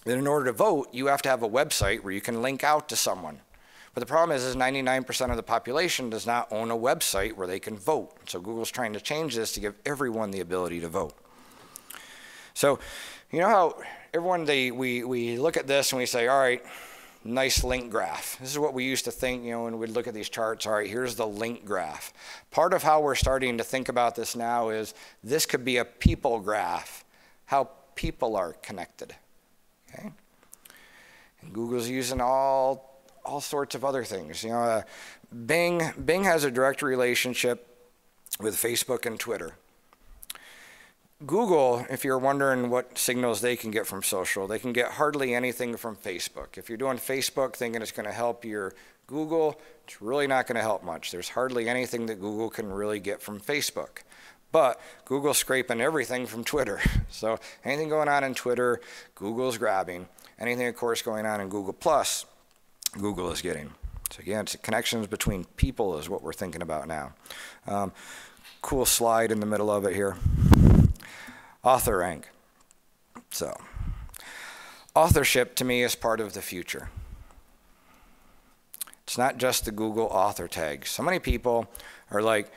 That in order to vote, you have to have a website where you can link out to someone. But the problem is 99% of the population does not own a website where they can vote. So Google's trying to change this to give everyone the ability to vote. So, you know how everyone, we look at this and we say, all right, nice link graph. This is what we used to think, you know, when we'd look at these charts. All right, here's the link graph. Part of how we're starting to think about this now is this could be a people graph, how people are connected. Okay? And Google's using all sorts of other things. You know, Bing has a direct relationship with Facebook and Twitter. Google, if you're wondering what signals they can get from social, they can get hardly anything from Facebook. If you're doing Facebook thinking it's going to help your Google, it's really not going to help much. There's hardly anything that Google can really get from Facebook. But Google's scraping everything from Twitter. So anything going on in Twitter, Google's grabbing. Anything, of course, going on in Google+, Google is getting. So again, it's connections between people is what we're thinking about now. Cool slide in the middle of it here. Author rank. So authorship to me is part of the future. It's not just the Google author tag. So many people are like,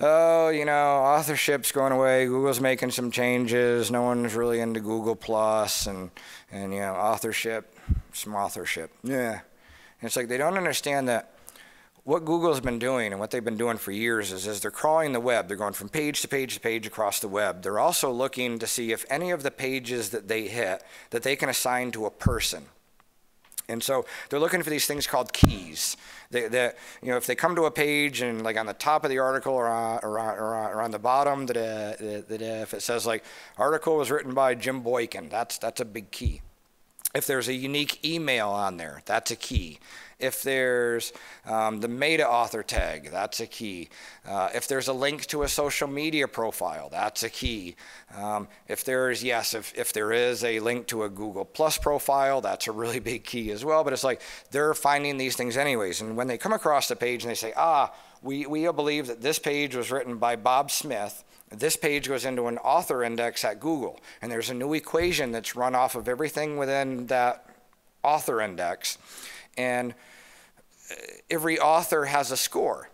oh, authorship's going away. Google's making some changes. No one's really into Google Plus and authorship, some authorship. Yeah. And it's like they don't understand that what Google's been doing and what they've been doing for years is they're crawling the web. They're going from page to page to page across the web. They're also looking to see if any of the pages that they hit that they can assign to a person. And so they're looking for these things called keys. If they come to a page and like on the top of the article or on the bottom, if it says like article was written by Jim Boykin, that's a big key. If there's a unique email on there, that's a key. If there's the meta author tag, that's a key. If there's a link to a social media profile, that's a key. If there is a link to a Google Plus profile, that's a really big key as well. But it's like they're finding these things anyways. And when they come across the page and they say, we believe that this page was written by Bob Smith, this page goes into an author index at Google. And there's a new equation that's run off of everything within that author index. And every author has a score.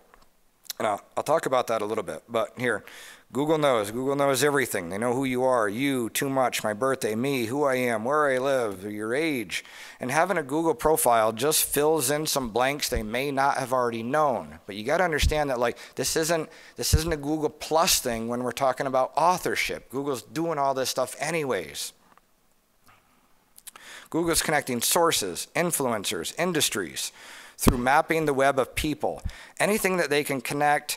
And I'll talk about that a little bit. But here, Google knows everything. They know who you are, you, too much, my birthday, me, who I am, where I live, your age. And having a Google profile just fills in some blanks they may not have already known. But you got to understand that this isn't a Google Plus thing when we're talking about authorship. Google's doing all this stuff anyways. Google's connecting sources, influencers, industries through mapping the web of people. Anything that they can connect,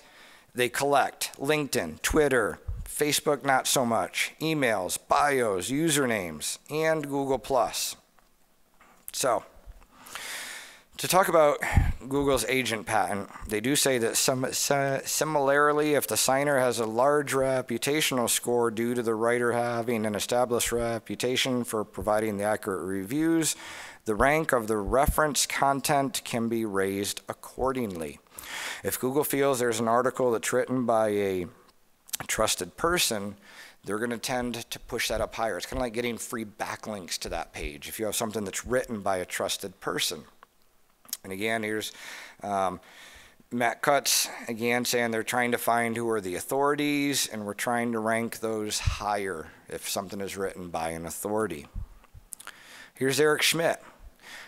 they collect. LinkedIn, Twitter, Facebook not so much, emails, bios, usernames, and Google+. So, to talk about Google's agent patent, they do say that similarly, if the signer has a large reputational score due to the writer having an established reputation for providing the accurate reviews, the rank of the reference content can be raised accordingly. If Google feels there's an article that's written by a trusted person, they're going to tend to push that up higher. It's kind of like getting free backlinks to that page if you have something that's written by a trusted person. And again, here's Matt Cutts, again, saying they're trying to find who are the authorities, and we're trying to rank those higher if something is written by an authority. Here's Eric Schmidt,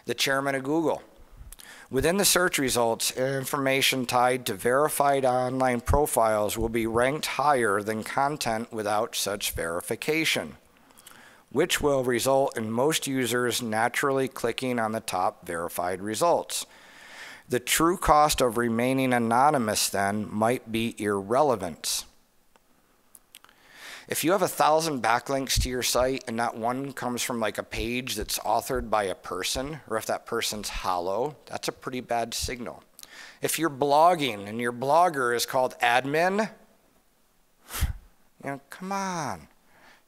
the chairman of Google. Within the search results, information tied to verified online profiles will be ranked higher than content without such verification, which will result in most users naturally clicking on the top verified results. The true cost of remaining anonymous then might be irrelevance. If you have 1,000 backlinks to your site and not one comes from like a page that's authored by a person, or if that person's hollow, that's a pretty bad signal. If you're blogging and your blogger is called admin, come on.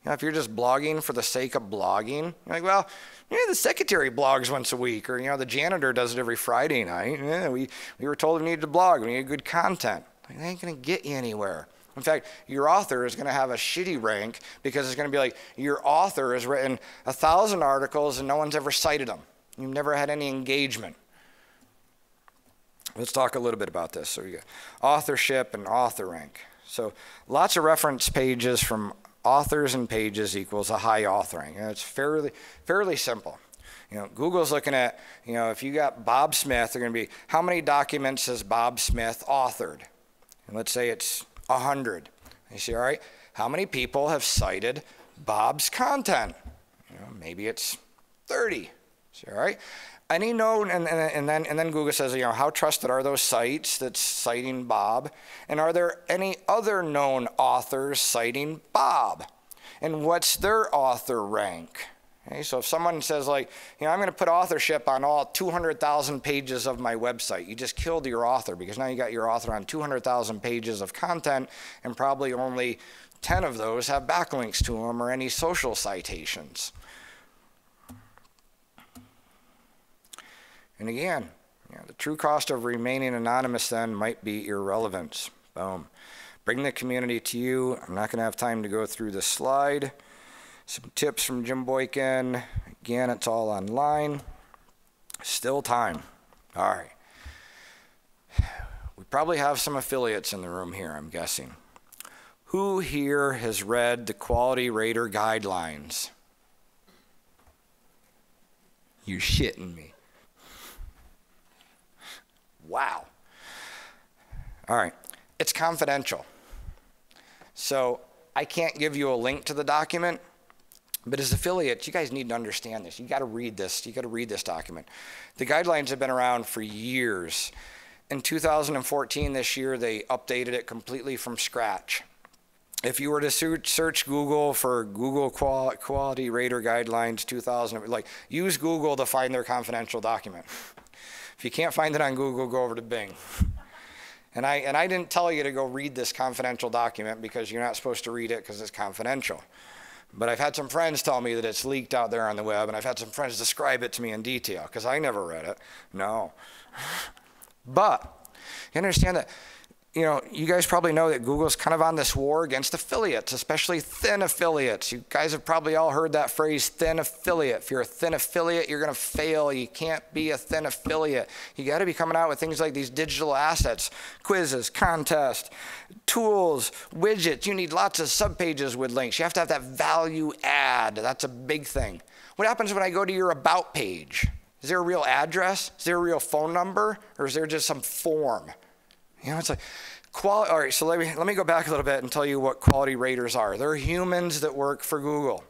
If you're just blogging for the sake of blogging, you're like, well, the secretary blogs once a week, or the janitor does it every Friday night. Yeah, we were told we needed to blog, we needed good content. Like, that ain't gonna get you anywhere. In fact, your author is going to have a shitty rank because it's going to be like your author has written 1,000 articles and no one's ever cited them. You've never had any engagement. Let's talk a little bit about this. So we got authorship and author rank. So lots of reference pages from authors and pages equals a high author rank. It's fairly simple. Google's looking at, if you got Bob Smith, they're going to be, how many documents has Bob Smith authored? And let's say it's 100. You see, all right, how many people have cited Bob's content? Maybe it's 30. See, all right, any known, and then Google says, how trusted are those sites that's citing Bob, and are there any other known authors citing Bob, and what's their author rank? Okay, so if someone says like, I'm going to put authorship on all 200,000 pages of my website, you just killed your author, because now you got your author on 200,000 pages of content, and probably only 10 of those have backlinks to them or any social citations. And again, the true cost of remaining anonymous then might be irrelevance. Boom. Bring the community to you. I'm not going to have time to go through this slide. Some tips from Jim Boykin. Again, it's all online. Still time. All right. We probably have some affiliates in the room here, I'm guessing. Who here has read the Quality Rater Guidelines? You're shitting me. Wow. All right. It's confidential. So I can't give you a link to the document, but as affiliates, you guys need to understand this. You got to read this. You got to read this document. The guidelines have been around for years. In 2014, this year, they updated it completely from scratch. If you were to search Google for Google Quality Rater Guidelines 2000, use Google to find their confidential document. If you can't find it on Google, go over to Bing. And I didn't tell you to go read this confidential document, because you're not supposed to read it because it's confidential. But I've had some friends tell me that it's leaked out there on the web, and I've had some friends describe it to me in detail, because I never read it. No. But you understand that, you guys probably know that Google's kind of on this war against affiliates, especially thin affiliates. You guys have probably all heard that phrase, thin affiliate. If you're a thin affiliate, you're going to fail. You can't be a thin affiliate. You got to be coming out with things like these digital assets, quizzes, contests, tools, widgets. You need lots of subpages with links. You have to have that value add. That's a big thing. What happens when I go to your about page? Is there a real address? Is there a real phone number? Or is there just some form? It's like quality. All right, so let me go back a little bit and tell you what quality raters are. They're humans that work for Google.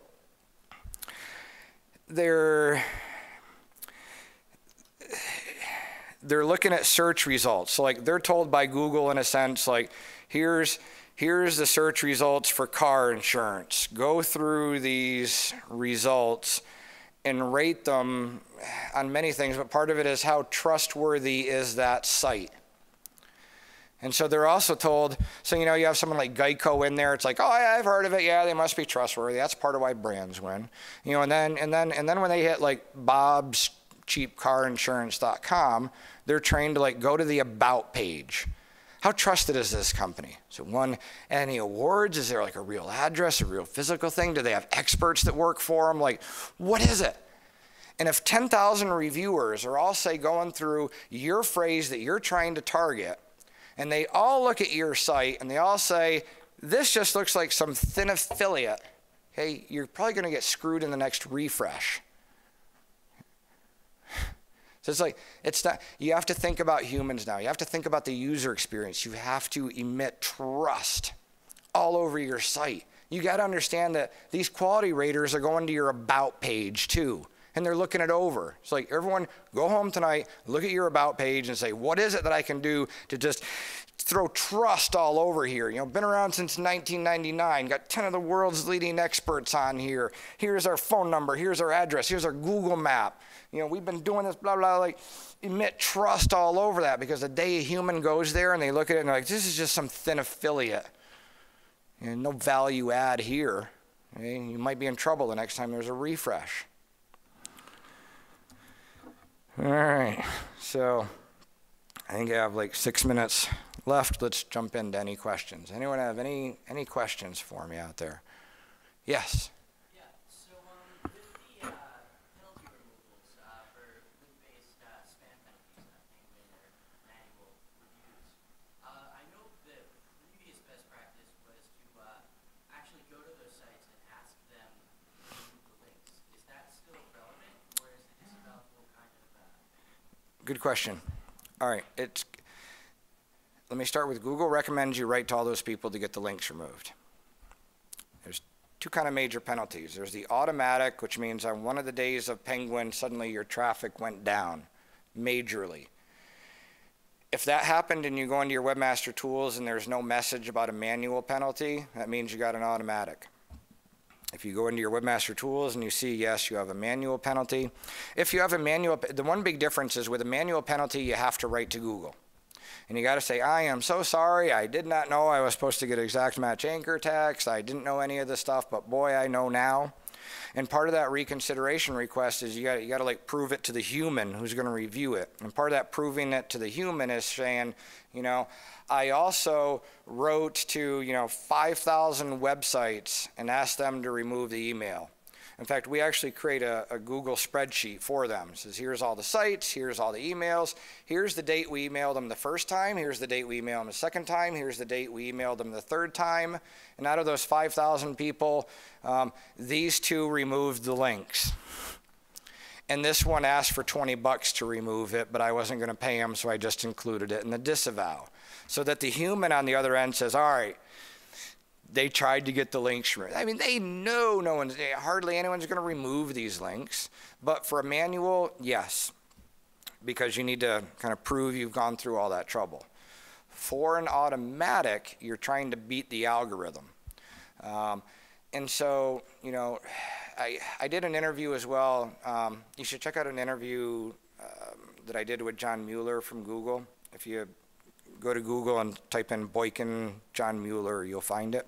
They're looking at search results. So they're told by Google, in a sense, here's the search results for car insurance. Go through these results and rate them on many things, but part of it is how trustworthy is that site. And so they're also told, so you have someone like Geico in there, it's like, oh yeah, I've heard of it, yeah, they must be trustworthy. That's part of why brands win. And then when they hit bobscheapcarinsurance.com, they're trained to go to the about page. How trusted is this company? So won any awards? Is there a real address, a real physical thing? Do they have experts that work for them? What is it? And if 10,000 reviewers are all, say, going through your phrase that you're trying to target, and they all look at your site and they all say, this just looks like some thin affiliate, hey, you're probably going to get screwed in the next refresh. So it's not, you have to think about humans now. You have to think about the user experience. You have to emit trust all over your site. You got to understand that these quality raters are going to your about page too. And they're looking it over. It's like, everyone, go home tonight, look at your about page and say, what is it that I can do to just throw trust all over here? Been around since 1999, got 10 of the world's leading experts on here. Here's our phone number, here's our address, here's our Google map. We've been doing this, blah, blah, emit trust all over that, because the day a human goes there and they look at it and they're like, this is just some thin affiliate. No value add here. You might be in trouble the next time there's a refresh. All right, so I think I have 6 minutes left. Let's jump into any questions. Anyone have any questions for me out there? Yes. Yeah. So with the penalty removals for link-based spam penalties on Penguin or manual reviews, I know that the previous best practice was to actually go to those sites and ask them to remove the links. Is that still relevant, or is the disavowal kind of? Good question. All right, let me start with Google recommends you write to all those people to get the links removed. There's two kind of major penalties. There's the automatic, which means on one of the days of Penguin, suddenly your traffic went down majorly. If that happened and you go into your Webmaster Tools and there's no message about a manual penalty, that means you got an automatic. If you go into your Webmaster Tools and you see, yes, you have a manual penalty. If you have a manual, the one big difference is with a manual penalty, you have to write to Google. And you got to say, I am so sorry. I did not know I was supposed to get exact match anchor text. I didn't know any of this stuff, but boy, I know now. And part of that reconsideration request is you got to like prove it to the human who's going to review it. And part of that proving it to the human is saying, you know, I also wrote to, you know, 5,000 websites and asked them to remove the email. In fact, we actually create a Google spreadsheet for them. It says, here's all the sites, here's all the emails, here's the date we emailed them the first time, here's the date we emailed them the second time, here's the date we emailed them the third time. And out of those 5,000 people, these two removed the links. And this one asked for 20 bucks to remove it, but I wasn't going to pay him, so I just included it in the disavow. So that the human on the other end says, all right, they tried to get the links removed. I mean, they know hardly anyone's going to remove these links. But for a manual, yes, because you need to kind of prove you've gone through all that trouble. For an automatic, you're trying to beat the algorithm. And so, you know, I did an interview as well. You should check out an interview that I did with John Mueller from Google. If you go to Google and type in Boykin, John Mueller, you'll find it.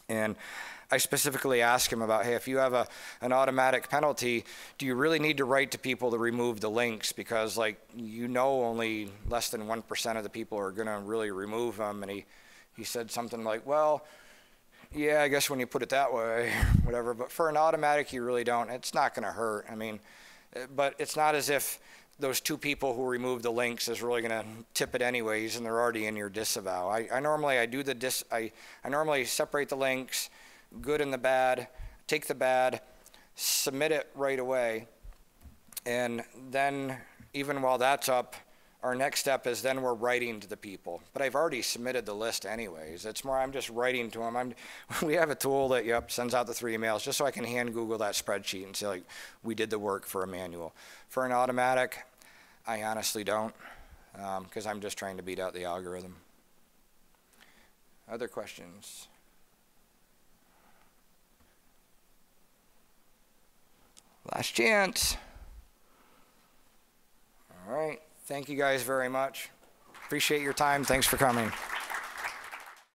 And I specifically asked him about, hey, if you have an automatic penalty, do you really need to write to people to remove the links? Because, like, you know only less than 1% of the people are going to really remove them. And he said something like, well, yeah, I guess when you put it that way, whatever. But for an automatic, you really don't. It's not going to hurt. I mean, but it's not as if those two people who remove the links is really going to tip it anyways, and they're already in your disavow. I normally separate the links, good and the bad, take the bad, submit it right away, and then even while that's up, our next step is then we're writing to the people. But I've already submitted the list anyways. It's more I'm just writing to them. We have a tool that, sends out the 3 emails just so I can hand Google that spreadsheet and say, like, we did the work for a manual. For an automatic, I honestly don't, because I'm just trying to beat out the algorithm. Other questions? Last chance. All right. Thank you guys very much. Appreciate your time. Thanks for coming.